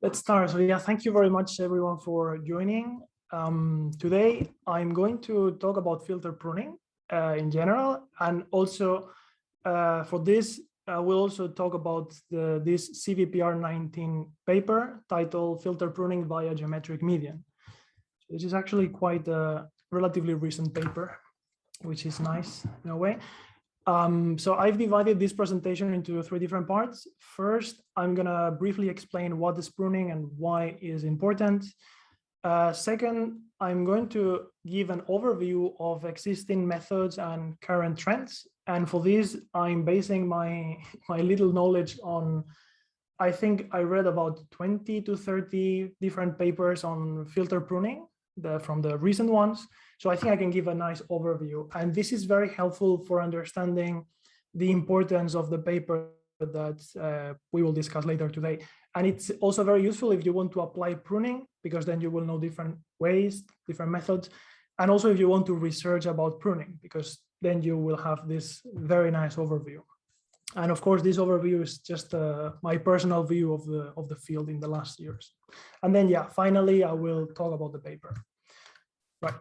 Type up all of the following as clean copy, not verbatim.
Let's start. So yeah, thank you very much everyone for joining. Today, I'm going to talk about filter pruning in general, and also for this, we'll also talk about this CVPR 19 paper titled Filter Pruning via Geometric Median. This is actually quite a relatively recent paper, which is nice in a way. So I've divided this presentation into three different parts. First, I'm going to briefly explain what is pruning and why it is important. Second, I'm going to give an overview of existing methods and current trends. And for this, I'm basing my little knowledge on, I think I read about 20 to 30 different papers on filter pruning from the recent ones. So I think I can give a nice overview. And this is very helpful for understanding the importance of the paper that we will discuss later today. And it's also very useful if you want to apply pruning, because then you will know different ways, different methods. And also if you want to research about pruning, because then you will have this very nice overview. And of course, this overview is just my personal view of the field in the last years. And then, yeah, finally, I will talk about the paper. Right.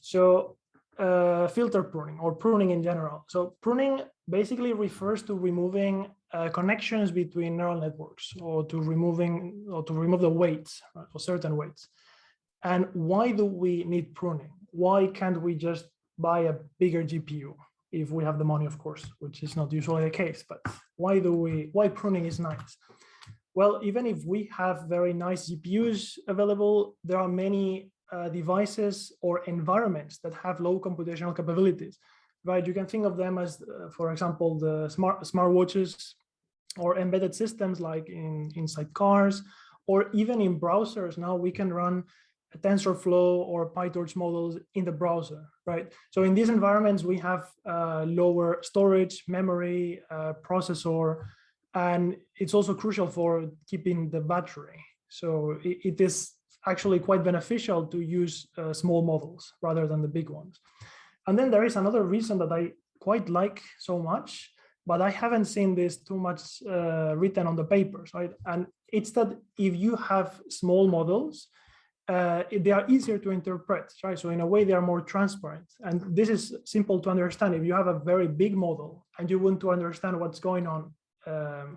So filter pruning or pruning in general. So pruning basically refers to removing connections between neural networks, or to remove the weights, right, or certain weights. And why do we need pruning? Why can't we just buy a bigger GPU if we have the money, of course, which is not usually the case? But why pruning is nice? Well, even if we have very nice GPUs available, there are many devices or environments that have low computational capabilities, right? You can think of them as, for example, the smartwatches or embedded systems like inside cars, or even in browsers. Now we can run TensorFlow or PyTorch models in the browser, right? So in these environments, we have lower storage, memory, processor, and it's also crucial for keeping the battery. So it is actually quite beneficial to use small models rather than the big ones. And then there is another reason that I quite like so much, but I haven't seen this too much written on the papers, right? And it's that if you have small models, they are easier to interpret, right? So in a way, they are more transparent. And this is simple to understand. If you have a very big model and you want to understand what's going on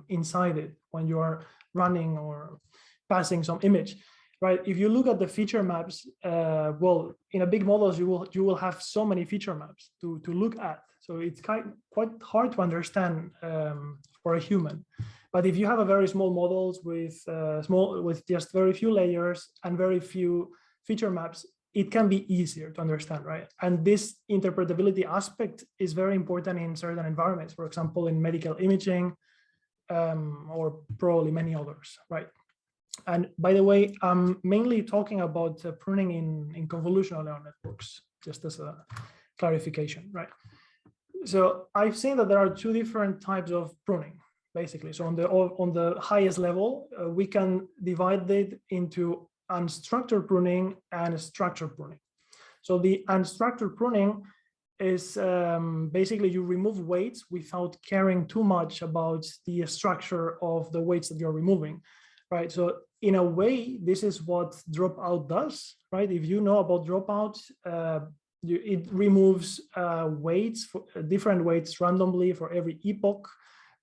inside it when you are running or passing some image, right? If you look at the feature maps, well, in a big models, you will have so many feature maps to look at. So it's quite hard to understand for a human. But if you have a very small models with just very few layers and very few feature maps, it can be easier to understand, right? And this interpretability aspect is very important in certain environments, for example, in medical imaging, or probably many others, right? And by the way, I'm mainly talking about pruning in convolutional neural networks, just as a clarification, right? So I've seen that there are two different types of pruning, basically. So on the highest level, we can divide it into unstructured pruning and structured pruning. So the unstructured pruning is basically you remove weights without caring too much about the structure of the weights that you're removing, right? So in a way, this is what dropout does, right? If you know about dropout, it removes weights, different weights randomly for every epoch,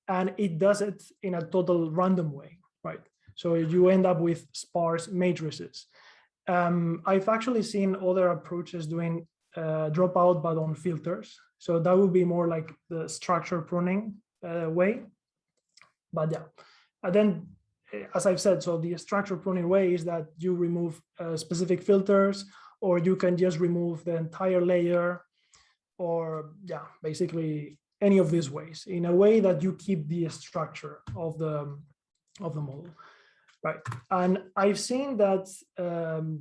and it does it in a total random way, right? So you end up with sparse matrices. I've actually seen other approaches doing dropout, but on filters. So that would be more like the structure pruning way. But yeah, and then, as I've said, so the structure pruning way is that you remove specific filters, or you can just remove the entire layer, or yeah, basically any of these ways, in a way that you keep the structure of the model, right? And I've seen that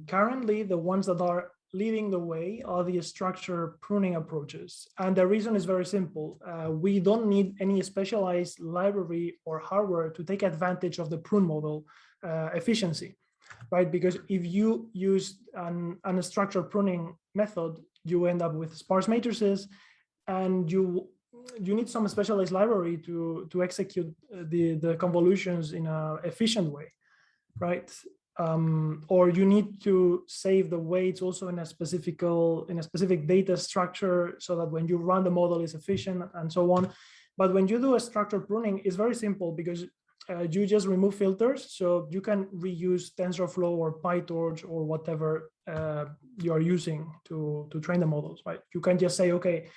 currently the ones that are leading the way are the structure pruning approaches. And the reason is very simple. We don't need any specialized library or hardware to take advantage of the prune model efficiency, right? Because if you use an unstructured pruning method, you end up with sparse matrices, and you need some specialized library to execute the convolutions in an efficient way. right? Or you need to save the weights also in a specific data structure so that when you run the model is efficient and so on. But when you do a structured pruning, it's very simple because you just remove filters, so you can reuse TensorFlow or PyTorch or whatever you are using to train the models, right? You can just say, okay,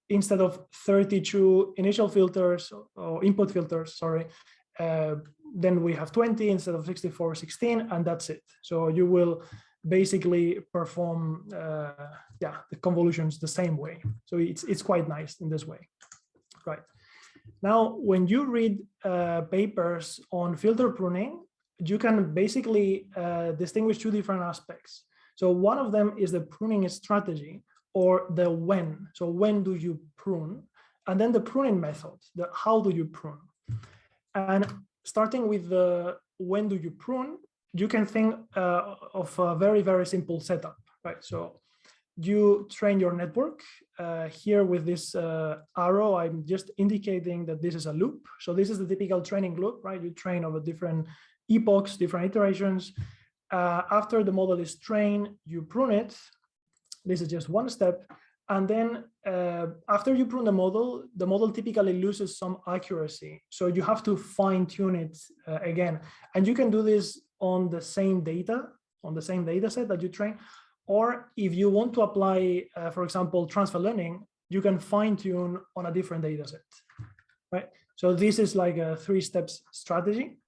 instead of 32 initial filters or input filters, sorry, then we have 20 instead of 64, 16, and that's it. So you will basically perform the convolutions the same way. So it's quite nice in this way, right? Now, when you read papers on filter pruning, you can basically distinguish two different aspects. So one of them is the pruning strategy, or the when. So when do you prune? And then the pruning method, the how do you prune? And starting with the when do you prune, you can think of a very, very simple setup, right? So you train your network. Here with this arrow, I'm just indicating that this is a loop. So this is the typical training loop, right? You train over different epochs, different iterations. After the model is trained, you prune it. This is just one step. And then after you prune the model typically loses some accuracy. So you have to fine tune it again. And you can do this on the same data, on the same data set that you train. Or if you want to apply, for example, transfer learning, you can fine tune on a different data set, right? So this is like a 3-step strategy.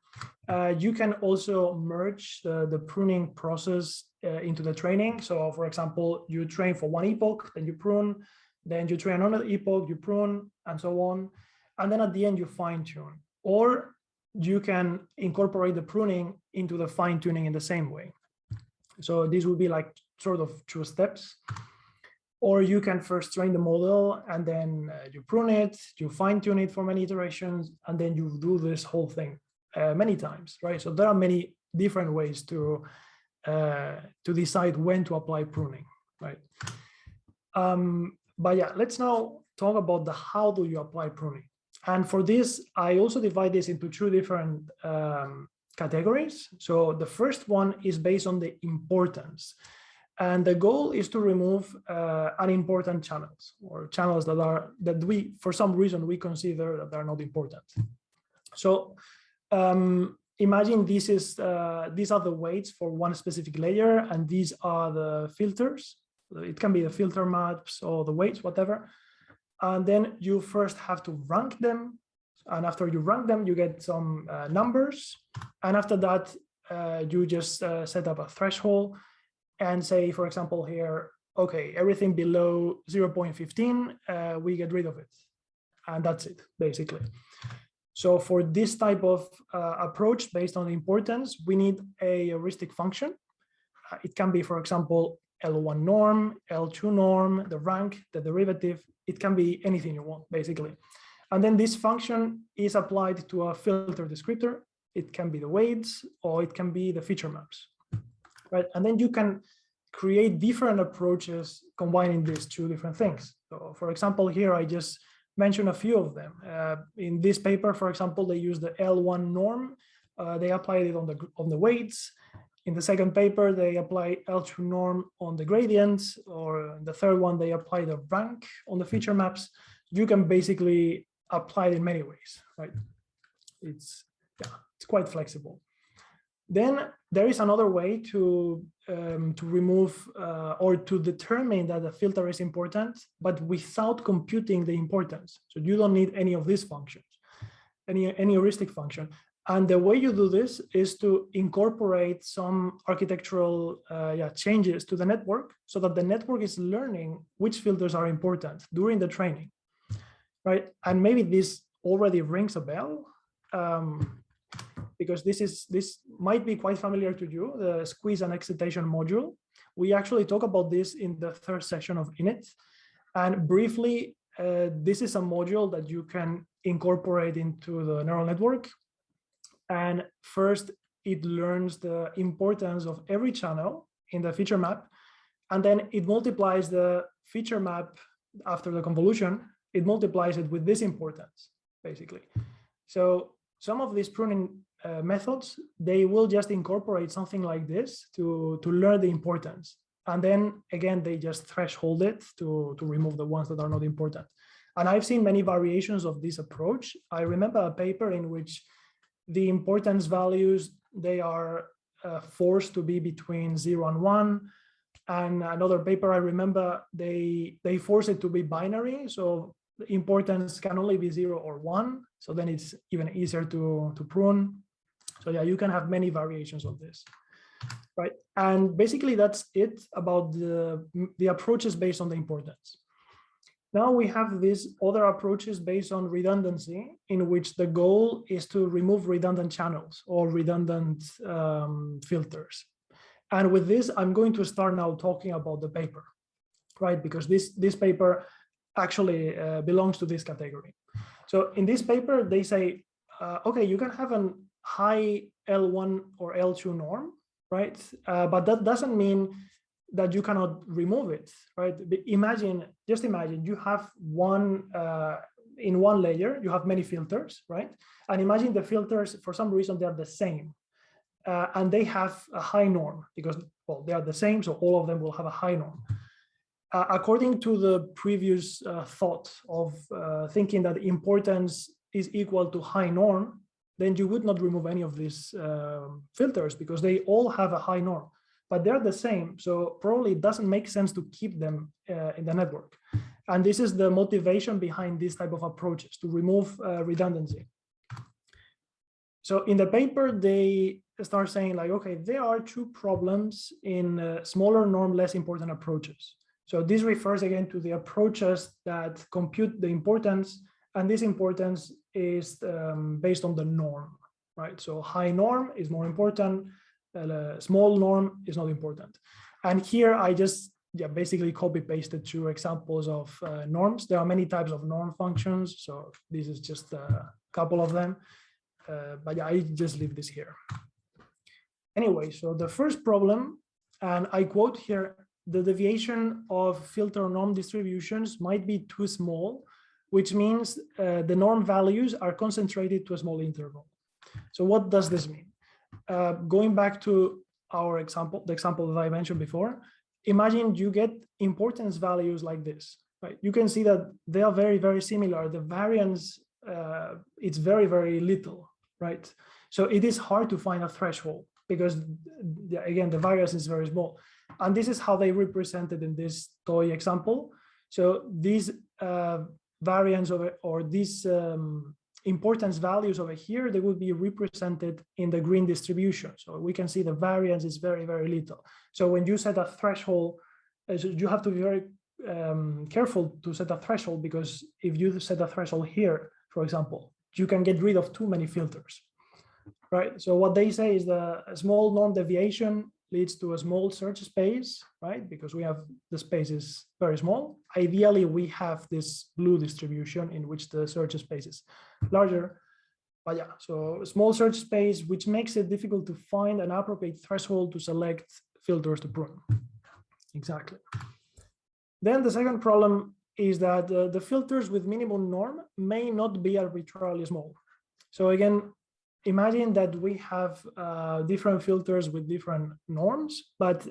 You can also merge the pruning process into the training. So for example, you train for one epoch, then you prune, then you train another epoch, you prune, and so on. And then at the end, you fine tune. Or you can incorporate the pruning into the fine tuning in the same way. So this would be like sort of 2 steps. Or you can first train the model and then you prune it, you fine tune it for many iterations, and then you do this whole thing many times, right? So there are many different ways to decide when to apply pruning, right? But yeah, let's now talk about the how do you apply pruning. And for this, I also divide this into 2 different categories. So the first one is based on the importance. And the goal is to remove unimportant channels, or channels that we, for some reason, we consider that are not important. So imagine these are the weights for one specific layer, and these are the filters. It can be the filter maps or the weights, whatever. And then you first have to rank them. And after you rank them, you get some numbers. And after that, you just set up a threshold and say, for example, here, okay, everything below 0.15, we get rid of it. And that's it, basically. So for this type of approach based on importance, we need a heuristic function. It can be, for example, L1 norm, L2 norm, the rank, the derivative. It can be anything you want, basically. And then this function is applied to a filter descriptor. It can be the weights, or it can be the feature maps, right? And then you can create different approaches combining these 2 different things. So for example, here I just mention a few of them. In this paper, for example, they use the L1 norm. They applied it on the weights. In the second paper, they apply L2 norm on the gradients, or the third one, they apply the rank on the feature maps. You can basically apply it in many ways, right? It's quite flexible. Then there is another way to remove or to determine that the filter is important, but without computing the importance. So you don't need any of these functions, any heuristic function. And the way you do this is to incorporate some architectural changes to the network, so that the network is learning which filters are important during the training, right? And maybe this already rings a bell, because this might be quite familiar to you, the squeeze and excitation module. We actually talk about this in the 3rd section of init. And briefly, this is a module that you can incorporate into the neural network. And first, it learns the importance of every channel in the feature map. And then it multiplies the feature map after the convolution. It multiplies it with this importance, basically. So some of these pruning methods, they will just incorporate something like this to learn the importance. And then again, they just threshold it to remove the ones that are not important. And I've seen many variations of this approach. I remember a paper in which the importance values, they are forced to be between 0 and 1. And another paper I remember, they force it to be binary. So the importance can only be 0 or 1. So then it's even easier to prune. So yeah, you can have many variations of this, right? And basically that's it about the approaches based on the importance. Now we have these other approaches based on redundancy, in which the goal is to remove redundant channels or redundant filters. And with this, I'm going to start now talking about the paper, right? Because this paper actually belongs to this category. So in this paper, they say, okay, you can have a high L1 or L2 norm, right? But that doesn't mean that you cannot remove it, right? Just imagine you have in one layer, you have many filters, right? And imagine the filters, for some reason, they're the same. And they have a high norm because, well, they are the same, so all of them will have a high norm. According to the previous thought of thinking that importance is equal to high norm, then you would not remove any of these filters because they all have a high norm, but they're the same. So probably it doesn't make sense to keep them in the network. And this is the motivation behind this type of approaches, to remove redundancy. So in the paper, they start saying like, okay, there are two problems in smaller norm, less important approaches. So this refers again to the approaches that compute the importance, and this importance is based on the norm, right? So high norm is more important, small norm is not important. And here I just basically copy pasted two examples of norms. There are many types of norm functions, so this is just a couple of them. But yeah, I just leave this here. Anyway, so the first problem, and I quote here, the deviation of filter norm distributions might be too small, which means the norm values are concentrated to a small interval. So what does this mean? Going back to our example, the example that I mentioned before, imagine you get importance values like this, right? You can see that they are very, very similar. The variance, it's very, very little, right? So it is hard to find a threshold because, again, the variance is very small. And this is how they represented in this toy example. So these variance of it, or these importance values over here, they will be represented in the green distribution. So we can see the variance is very, very little. So when you set a threshold, you have to be very careful to set a threshold, because if you set a threshold here, for example, you can get rid of too many filters, right? So what they say is the small norm deviation leads to a small search space, right? Because we have the space is very small. Ideally, we have this blue distribution in which the search space is larger. But yeah, so a small search space, which makes it difficult to find an appropriate threshold to select filters to prune. Exactly. Then the second problem is that the filters with minimum norm may not be arbitrarily small. So again, imagine that we have different filters with different norms, but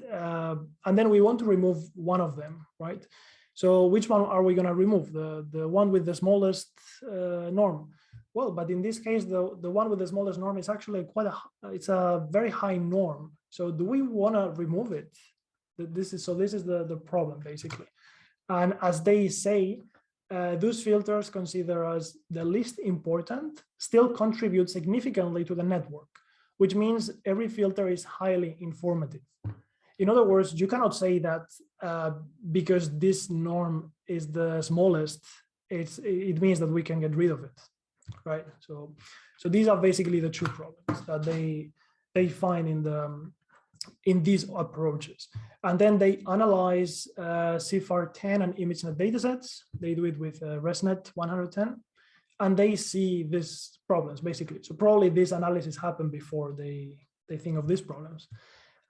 and then we want to remove one of them, right? So which one are we going to remove? The one with the smallest norm? Well, but in this case, the one with the smallest norm is actually it's a very high norm. So do we want to remove it? This is the problem basically. And as they say, those filters considered as the least important still contribute significantly to the network, which means every filter is highly informative. In other words, you cannot say that because this norm is the smallest, it means that we can get rid of it, right? So these are basically the two problems that they find in these approaches. And then they analyze CIFAR-10 and ImageNet datasets. They do it with ResNet 110, and they see these problems basically. So probably this analysis happened before they think of these problems.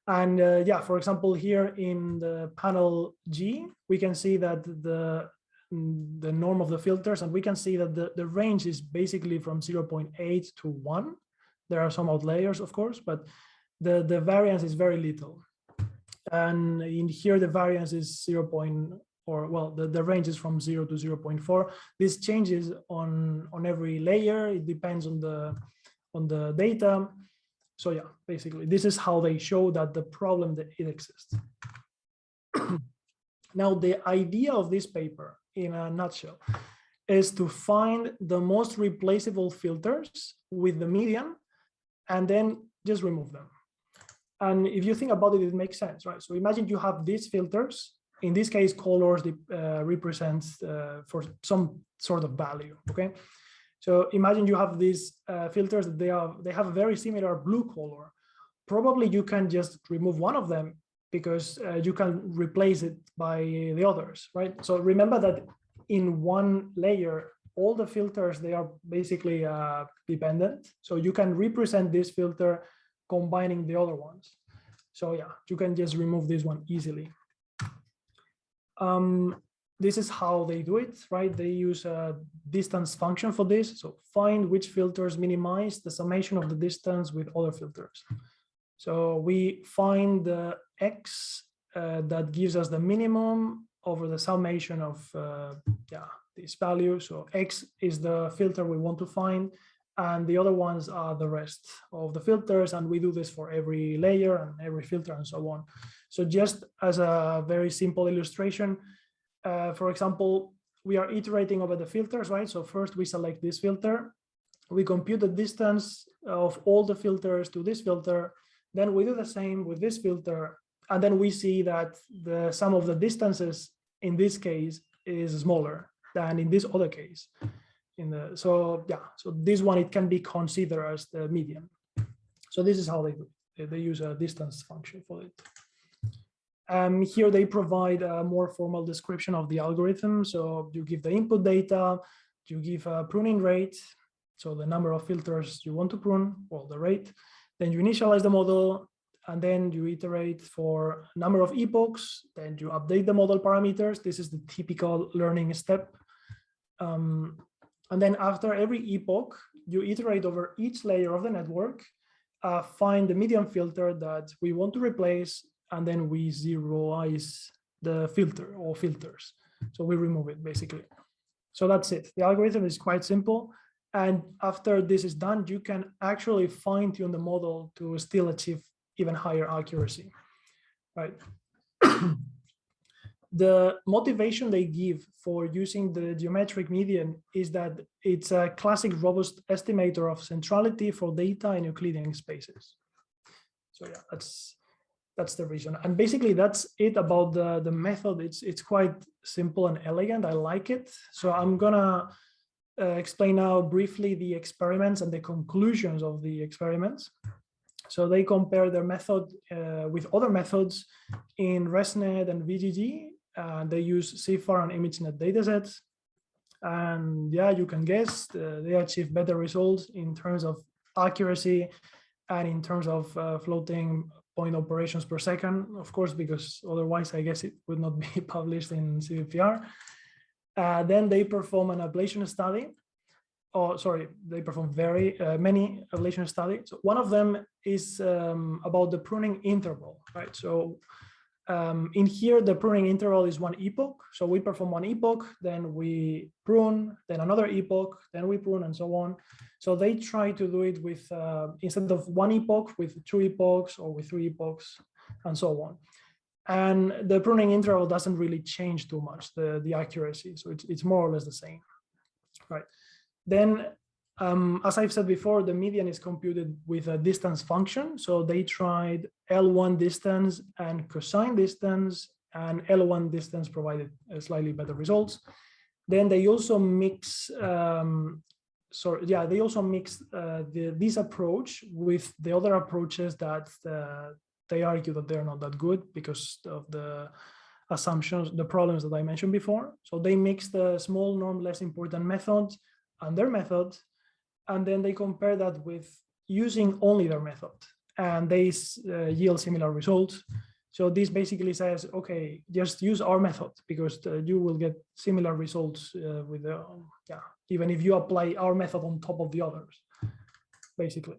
And yeah, for example, here in the panel G, we can see that the norm of the filters, and we can see that the range is basically from 0.8 to 1. There are some outliers, of course, but the variance is very little. And in here, the variance is 0. Or well, the range is from 0 to 0.4. This changes on every layer. It depends on the data. So yeah, basically, this is how they show that the problem that it exists. Now, the idea of this paper, in a nutshell, is to find the most replaceable filters with the median, and then just remove them. And if you think about it, it makes sense, right? So imagine you have these filters. In this case, colors represents for some sort of value, okay? So imagine you have these filters, they have a very similar blue color. Probably you can just remove one of them because you can replace it by the others, right? So remember that in one layer, all the filters, they are basically dependent. So you can represent this filter combining the other ones. So yeah, you can just remove this one easily. This is how they do it, right? They use a distance function for this. So find which filters minimize the summation of the distance with other filters. So we find the x that gives us the minimum over the summation of this value. So x is the filter we want to find, and the other ones are the rest of the filters. And we do this for every layer and every filter and so on. So just as a very simple illustration, for example, we are iterating over the filters, right? So first we select this filter, we compute the distance of all the filters to this filter, then we do the same with this filter, and then we see that the sum of the distances in this case is smaller than in this other case. So this one, it can be considered as the median. So this is how they do it. They use a distance function for it. Here they provide a more formal description of the algorithm. So you give the input data, you give a pruning rate, so the number of filters you want to prune, well, the rate. Then you initialize the model, and then you iterate for a number of epochs. Then you update the model parameters. This is the typical learning step. And then after every epoch, you iterate over each layer of the network, find the median filter that we want to replace, and then we zeroize the filter or filters. So we remove it basically. So that's it. The algorithm is quite simple. And after this is done, you can actually fine tune the model to still achieve even higher accuracy, right? The motivation they give for using the geometric median is that it's a classic robust estimator of centrality for data in Euclidean spaces. So yeah, that's the reason. And basically that's it about the method. It's quite simple and elegant. I like it. So I'm gonna explain now briefly the experiments and the conclusions of the experiments. So they compare their method with other methods in ResNet and VGG. They use CIFAR and ImageNet datasets. And yeah, you can guess they achieve better results in terms of accuracy and in terms of floating point operations per second, of course, because otherwise I guess it would not be published in CVPR. Then they perform an ablation study. Oh, sorry, they perform very many ablation studies. So one of them is about the pruning interval, right? So in here, the pruning interval is one epoch. So we perform one epoch, then we prune, then another epoch, then we prune, and so on. So they try to do it with, instead of one epoch, with 2 epochs or with 3 epochs, and so on. And the pruning interval doesn't really change too much, the accuracy. So it's more or less the same, right? Then, as I've said before, the median is computed with a distance function. So they tried L1 distance and cosine distance, and L1 distance provided slightly better results. Then they also mix, this approach with the other approaches that they argue that they're not that good because of the assumptions, the problems that I mentioned before. So they mix the small norm less important method and their method, and then they compare that with using only their method, and they yield similar results. So this basically says, okay, just use our method because you will get similar results with the, even if you apply our method on top of the others, basically.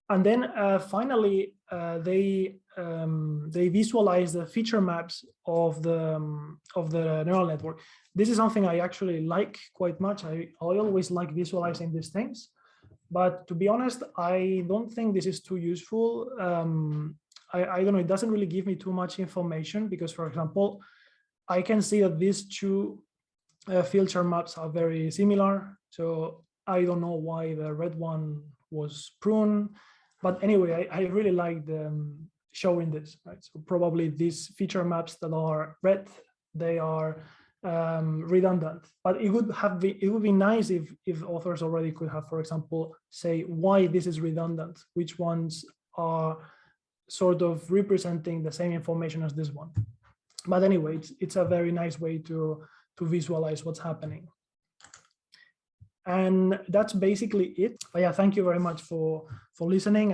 And then finally, they visualize the feature maps of the neural network. This is something I actually like quite much. I always like visualizing these things, but to be honest, I don't think this is too useful. I don't know, it doesn't really give me too much information because, for example, I can see that these two filter maps are very similar. So I don't know why the red one was prune, but anyway, I really like showing this, right? So probably these feature maps that are red, they are redundant, but it would be nice if authors already could have, for example, say why this is redundant, which ones are sort of representing the same information as this one. But anyway, it's a very nice way to visualize what's happening. And that's basically it. But yeah, thank you very much for listening.